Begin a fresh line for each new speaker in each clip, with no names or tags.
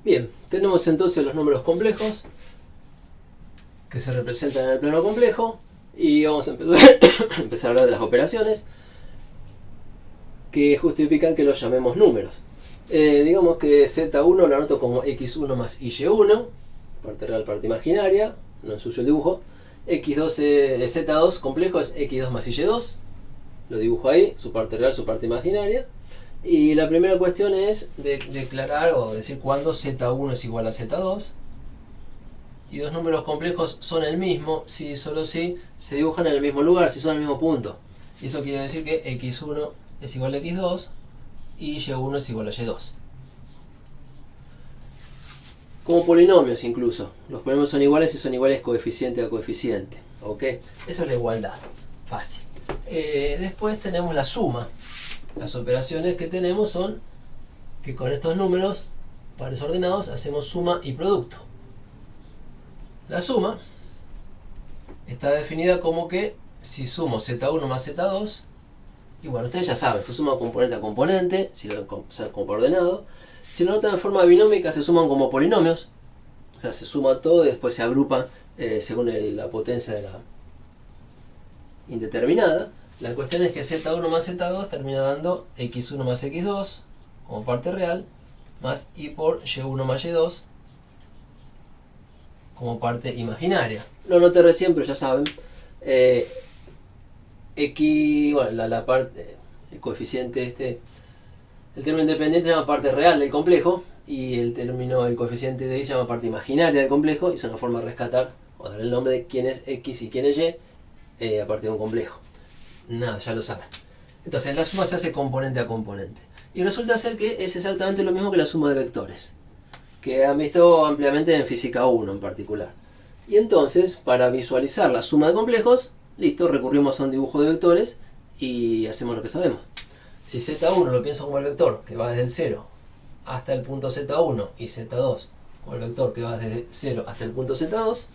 Bien, tenemos entonces los números complejos que se representan en el plano complejo y vamos a empezar a hablar de las operaciones que justifican que los llamemos números. Digamos que Z1 lo anoto como X1 más Y1, parte real, parte imaginaria, no ensucio el dibujo. X2, Z2 complejo es X2 más Y2, lo dibujo ahí, su parte real, su parte imaginaria. Y la primera cuestión es declarar o decir cuándo Z1 es igual a Z2. Y dos números complejos son el mismo si solo si se dibujan en el mismo lugar, si son el mismo punto. Y eso quiere decir que X1 es igual a X2 y Y1 es igual a Y2. Como polinomios incluso. Los polinomios son iguales si son iguales coeficiente a coeficiente. ¿Ok? Eso es la igualdad. Fácil. Después tenemos la suma. Las operaciones que tenemos son que con estos números pares ordenados hacemos suma y producto. La suma está definida como que si sumo Z1 más Z2, y bueno, ustedes ya saben, se suma componente a componente, si lo como por ordenado. Si lo notan de forma binómica, se suman como polinomios, o sea, se suma todo y después se agrupa según la potencia de la indeterminada. La cuestión es que Z1 más Z2 termina dando X1 más X2 como parte real, más Y por Y1 más Y2 como parte imaginaria. Lo noté recién, pero ya saben. X, bueno, la parte, el coeficiente el término independiente se llama parte real del complejo y el coeficiente de Y se llama parte imaginaria del complejo, y es una forma de rescatar o dar el nombre de quién es X y quién es Y a partir de un complejo. Nada, ya lo saben. Entonces la suma se hace componente a componente. Y resulta ser que es exactamente lo mismo que la suma de vectores, que han visto ampliamente en física 1 en particular. Y entonces, para visualizar la suma de complejos, listo, recurrimos a un dibujo de vectores y hacemos lo que sabemos. Si Z1 lo pienso como el vector que va desde el 0 hasta el punto Z1 y Z2 como el vector que va desde 0 hasta el punto Z2,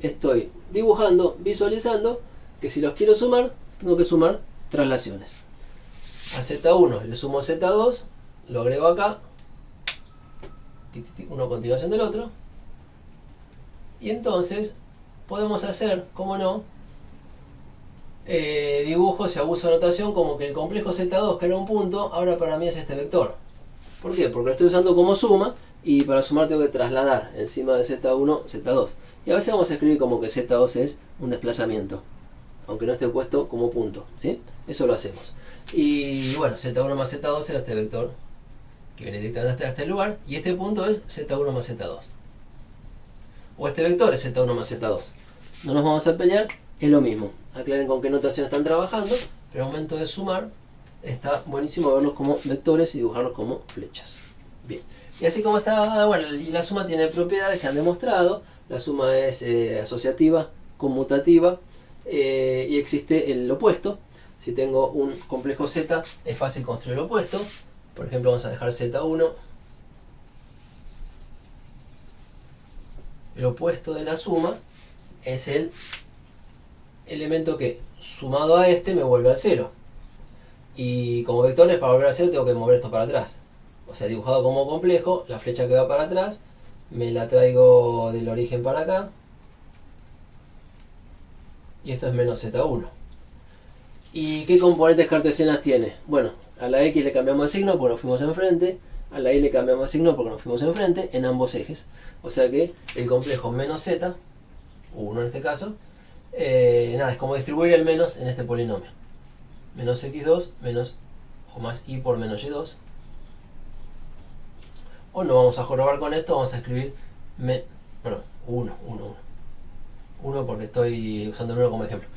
estoy dibujando, visualizando que si los quiero sumar, tengo que sumar traslaciones. A Z1 le sumo Z2, lo agrego acá, uno a continuación del otro, y entonces podemos hacer, como no, dibujos y abuso de notación como que el complejo Z2, que era un punto, ahora para mí es este vector. ¿Por qué? Porque lo estoy usando como suma y para sumar tengo que trasladar encima de Z1 Z2. Y a veces vamos a escribir como que Z2 es un desplazamiento, aunque no esté puesto como punto, ¿sí? Eso lo hacemos. Y bueno, Z1 más Z2 era este vector que viene directamente hasta este lugar, y este punto es Z1 más Z2. O este vector es Z1 más Z2. No nos vamos a pelear, es lo mismo. Aclaren con qué notación están trabajando, pero al momento de sumar está buenísimo verlos como vectores y dibujarlos como flechas. Bien, y así como está, bueno, y la suma tiene propiedades que han demostrado. La suma es asociativa, conmutativa, y existe el opuesto. Si tengo un complejo Z, es fácil construir el opuesto. Por ejemplo, vamos a dejar Z1. El opuesto de la suma es el elemento que, sumado a este, me vuelve al 0. Y como vectores, para volver a 0 tengo que mover esto para atrás. O sea, dibujado como complejo, la flecha que va para atrás, me la traigo del origen para acá. Y esto es menos Z1. ¿Y qué componentes cartesianas tiene? Bueno, a la X le cambiamos de signo porque nos fuimos enfrente. A la Y le cambiamos de signo porque nos fuimos enfrente en ambos ejes. O sea que el complejo menos Z, 1 en este caso, nada, es como distribuir el menos en este polinomio. Menos X2 menos o más Y por menos Y2. O no vamos a jorobar con esto, vamos a escribir 1 porque estoy usando el 1 como ejemplo.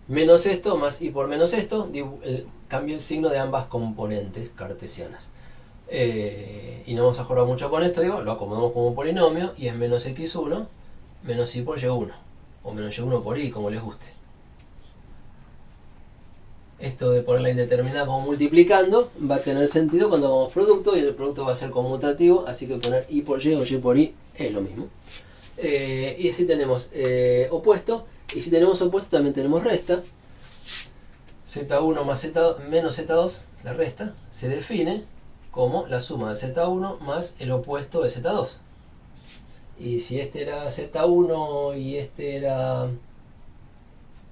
Menos esto más Y por menos esto, cambio el signo de ambas componentes cartesianas. Y no vamos a jugar mucho con esto, lo acomodamos como un polinomio y es menos X1 menos Y por Y1, o menos Y1 por Y, como les guste. Esto de poner la indeterminada como multiplicando va a tener sentido cuando hagamos producto, y el producto va a ser conmutativo, así que poner Y por Y o Y por Y es lo mismo. Y así tenemos opuesto, y si tenemos opuesto también tenemos resta. Z1 más Z2 menos Z2, la resta, se define como la suma de z1 más el opuesto de z2. Y si este era z1 y este era...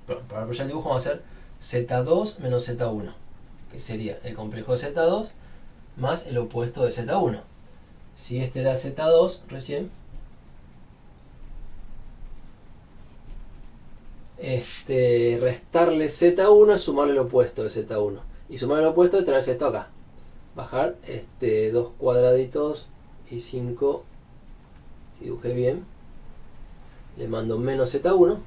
Perdón, para apoyar el dibujo vamos a hacer z2 menos z1, que sería el complejo de z2 más el opuesto de z1. Si este era z2 recién, restarle z1 es sumarle el opuesto de z1. Y sumarle el opuesto es traerse esto acá. Bajar 2 cuadraditos y 5, si dibujé bien, le mando menos z1,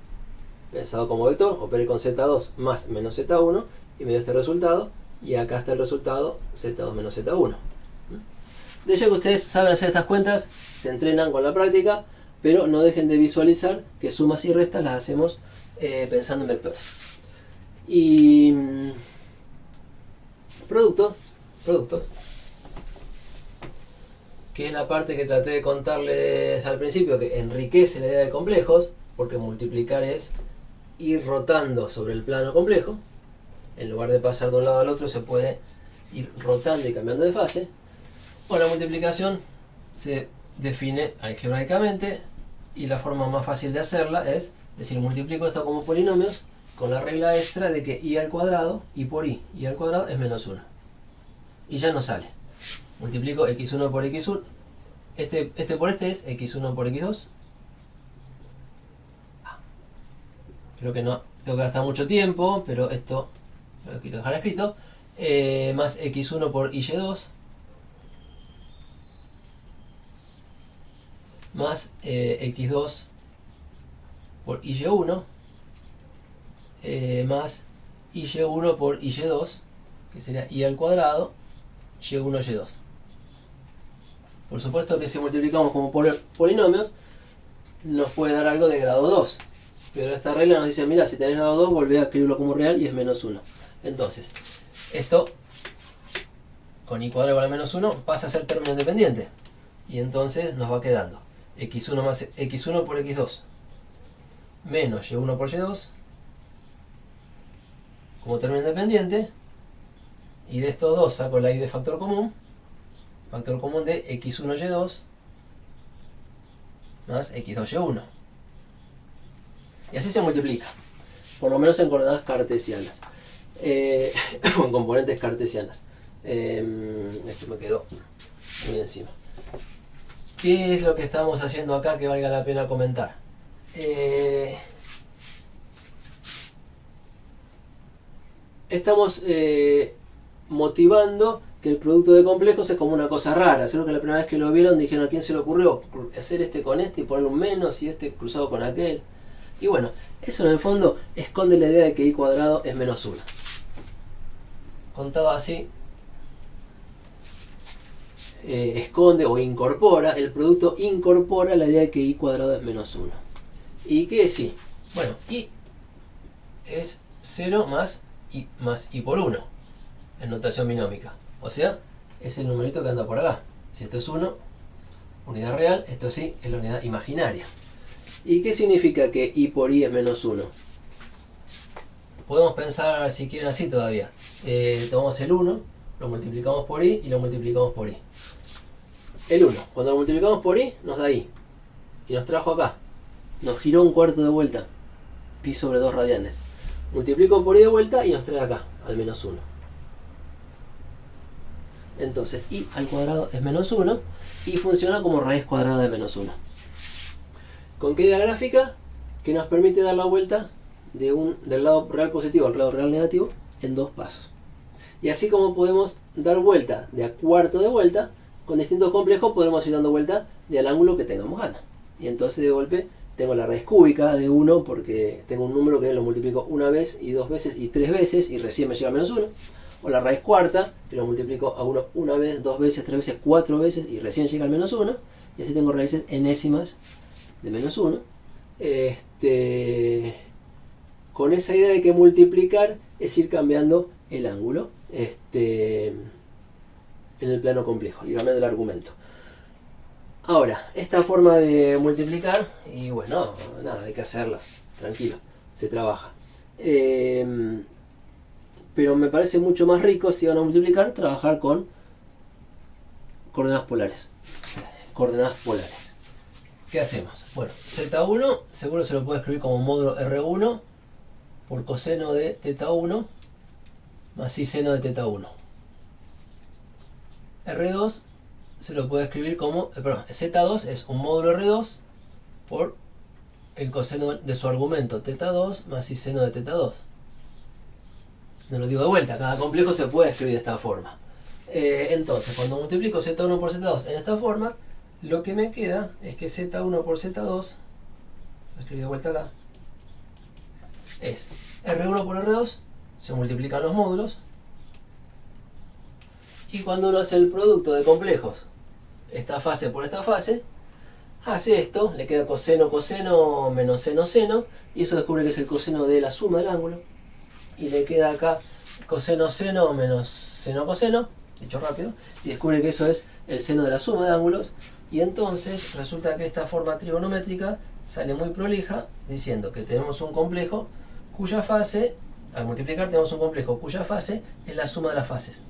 pensado como vector, operé con z2 más menos z1 y me dio este resultado. Y acá está el resultado, z2 menos z1. De hecho que ustedes saben hacer estas cuentas, se entrenan con la práctica, pero no dejen de visualizar que sumas y restas las hacemos pensando en vectores. Y producto, que es la parte que traté de contarles al principio, que enriquece la idea de complejos, porque multiplicar es ir rotando sobre el plano complejo. En lugar de pasar de un lado al otro, se puede ir rotando y cambiando de fase. Bueno, la multiplicación se define algebraicamente y la forma más fácil de hacerla es decir, multiplico esto como polinomios con la regla extra de que i al cuadrado y por i al cuadrado es menos 1. Y ya no sale. Multiplico x1 por x1. Este por este es x1 por x2. Creo que no tengo que gastar mucho tiempo, pero esto lo quiero dejar escrito. Más x1 por y2. Más x2 por y1. Más y1 por y2, que sería i al cuadrado, y1, y2. Por supuesto que si multiplicamos como polinomios, nos puede dar algo de grado 2. Pero esta regla nos dice, mira, si tenés grado 2, volvé a escribirlo como real y es menos 1. Entonces, esto, con i cuadrado igual a menos 1, pasa a ser término independiente. Y entonces nos va quedando x1 más x1 por x2, menos y1 por y2, como término independiente. Y de estos dos saco la i de factor común de x1 y2 más x2 y1. Y así se multiplica, por lo menos en coordenadas cartesianas, o en componentes cartesianas. Esto me quedó muy encima. ¿Qué es lo que estamos haciendo acá que valga la pena comentar? Estamos motivando que el producto de complejos es como una cosa rara. Seguro que la primera vez que lo vieron dijeron, ¿a quién se le ocurrió hacer este con este y ponerle un menos y este cruzado con aquel? Y bueno, eso en el fondo esconde la idea de que i cuadrado es menos 1. Contado así, esconde o incorpora, el producto incorpora la idea de que i cuadrado es menos 1. ¿Y qué es i? Bueno, i es 0 más i por 1 en notación binómica. O sea, es el numerito que anda por acá. Si esto es 1, unidad real, esto sí es la unidad imaginaria. ¿Y qué significa que i por i es menos 1? Podemos pensar si quieren así todavía. Tomamos el 1, lo multiplicamos por i y lo multiplicamos por i. El 1, cuando lo multiplicamos por i, nos da i. Y nos trajo acá. Nos giró un cuarto de vuelta. Pi sobre 2 radianes. Multiplico por i de vuelta y nos trae acá, al menos 1. Entonces, i al cuadrado es menos 1 y funciona como raíz cuadrada de menos 1. ¿Con qué idea gráfica? Que nos permite dar la vuelta del lado real positivo al lado real negativo en 2 pasos. Y así como podemos dar vuelta de a cuarto de vuelta, con distintos complejos podemos ir dando vuelta del ángulo que tengamos ganas. Y entonces de golpe tengo la raíz cúbica de 1 porque tengo un número que lo multiplico una vez y 2 veces y 3 veces y recién me llega a menos 1. O la raíz cuarta, que lo multiplico a 1 una vez, 2 veces, 3 veces, 4 veces y recién llega al menos 1. Y así tengo raíces enésimas de menos 1. Con esa idea de que multiplicar es ir cambiando el ángulo en el plano complejo, ir cambiando el argumento. Ahora, esta forma de multiplicar, y bueno, nada, hay que hacerla, tranquilo, se trabaja. Pero me parece mucho más rico, si van a multiplicar, trabajar con coordenadas polares. Coordenadas polares. ¿Qué hacemos? Bueno, Z1 seguro se lo puede escribir como módulo R1 por coseno de θ1 más I seno de θ1. R2 se lo puede escribir como, Z2 es un módulo R2 por el coseno de su argumento θ2 más I seno de θ2. No lo digo de vuelta, cada complejo se puede escribir de esta forma. Entonces, cuando multiplico Z1 por Z2 en esta forma, lo que me queda es que Z1 por Z2, lo escribí de vuelta acá, es R1 por R2, se multiplican los módulos, y cuando uno hace el producto de complejos, esta fase por esta fase, hace esto, le queda coseno, coseno, menos seno, seno, y eso descubre que es el coseno de la suma del ángulo, y le queda acá coseno, seno, menos seno, coseno, dicho rápido, y descubre que eso es el seno de la suma de ángulos, y entonces resulta que esta forma trigonométrica sale muy prolija, diciendo que tenemos un complejo cuya fase, al multiplicar tenemos un complejo cuya fase es la suma de las fases.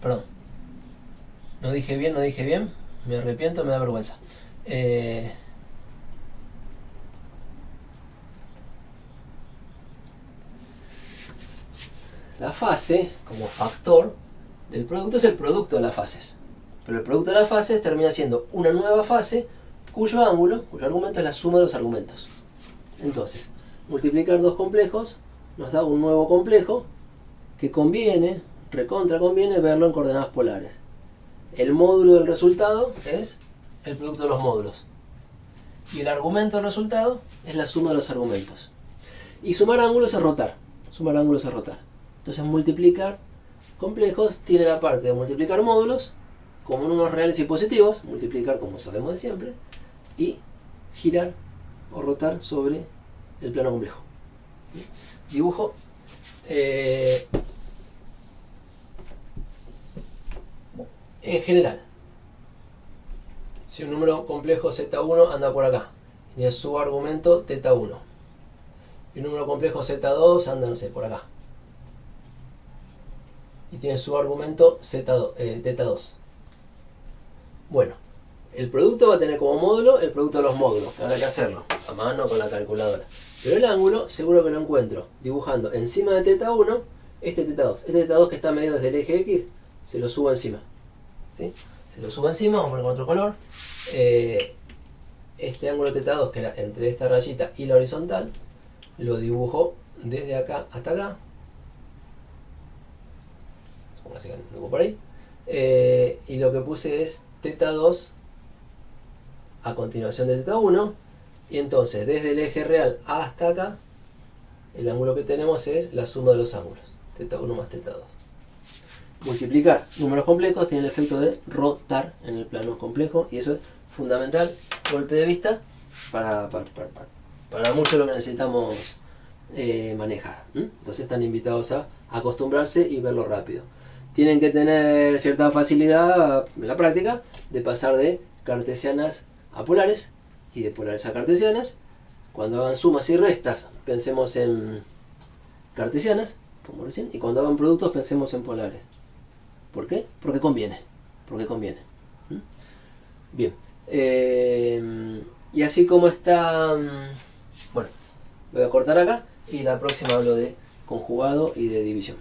Perdón, no dije bien, me arrepiento, me da vergüenza. La fase, como factor del producto, es el producto de las fases. Pero el producto de las fases termina siendo una nueva fase cuyo argumento es la suma de los argumentos. Entonces, multiplicar dos complejos nos da un nuevo complejo que conviene, recontra conviene, verlo en coordenadas polares. El módulo del resultado es el producto de los módulos. Y el argumento del resultado es la suma de los argumentos. Y sumar ángulos es rotar. Entonces multiplicar complejos tiene la parte de multiplicar módulos, como en unos reales y positivos, multiplicar como sabemos de siempre, y girar o rotar sobre el plano complejo. Dibujo. En general, si un número complejo Z1 anda por acá, y es su argumento θ1, y un número complejo Z2 anda, no sé, por acá, y tiene su argumento θ2. Bueno, el producto va a tener como módulo el producto de los módulos, que habrá que hacerlo a mano con la calculadora. Pero el ángulo seguro que lo encuentro dibujando encima de θ1 este θ2. Este θ2 que está medio desde el eje X, se lo subo encima. ¿Sí? Se lo subo encima, vamos a poner con otro color. Este ángulo θ2 que era entre esta rayita y la horizontal, lo dibujo desde acá hasta acá. Supongo que lo por ahí. Y lo que puse es θ2 a continuación de θ1. Y entonces desde el eje real hasta acá, el ángulo que tenemos es la suma de los ángulos. θ1 más θ2. Multiplicar números complejos tiene el efecto de rotar en el plano complejo, y eso es fundamental, golpe de vista, para mucho lo que necesitamos manejar. Entonces están invitados a acostumbrarse y verlo rápido. Tienen que tener cierta facilidad en la práctica de pasar de cartesianas a polares y de polares a cartesianas. Cuando hagan sumas y restas pensemos en cartesianas, como recién, y cuando hagan productos pensemos en polares. ¿Por qué? Porque conviene. Bien. Y así como está... Bueno, voy a cortar acá y la próxima hablo de conjugado y de división.